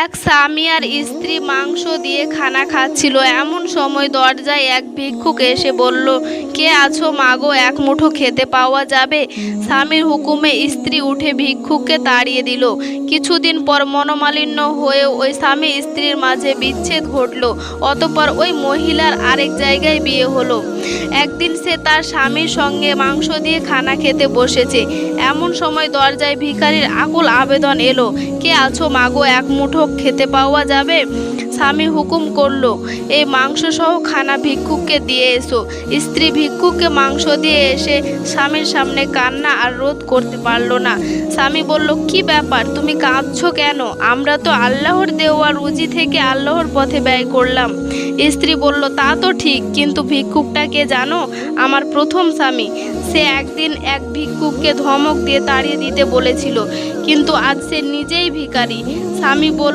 এক স্বামী আর স্ত্রী মাংস দিয়ে খানা খাচ্ছিল। এমন সময় দরজায় এক ভিক্ষুক এসে বলল, কে আছো মাগো, এক মুঠো খেতে পাওয়া যাবে? স্বামীর হুকুমে স্ত্রী উঠে ভিক্ষুককে তাড়িয়ে দিল। কিছুদিন পর মনোমালিন্য হয়ে ওই স্বামী স্ত্রীর মাঝে বিচ্ছেদ ঘটল। অতঃপর ওই মহিলার আরেক জায়গায় বিয়ে হলো। একদিন সে তার স্বামীর সঙ্গে মাংস দিয়ে খানা খেতে বসেছে। এমন সময় দরজায় ভিখারির আকুল আবেদন এলো, কে আছো মাগো, এক মুঠো খেতে পাওয়া যাবে? স্বামী হুকুম করলো, এই মাংস সহ খানা ভিক্ষুককে দিয়ে এসো। স্ত্রী ভিক্ষুককে মাংস দিয়ে এসে স্বামীর সামনে কান্না আর রোধ করতে পারল না। স্বামী বলল, কি ব্যাপার, তুমি কাঁদছো কেন? আমরা তো আল্লাহর দেওয়া রুজি থেকে আল্লাহর পথে ব্যয় করলাম। স্ত্রী বলল, তা তো ঠিক, কিন্তু ভিক্ষুকটা কে জানো? আমার প্রথম স্বামী। সে একদিন এক ভিক্ষুককে ধমক দিয়ে তাড়িয়ে দিতে বলেছিল, কিন্তু আজ সে নিজেই ভিখারি। স্বামী বলল,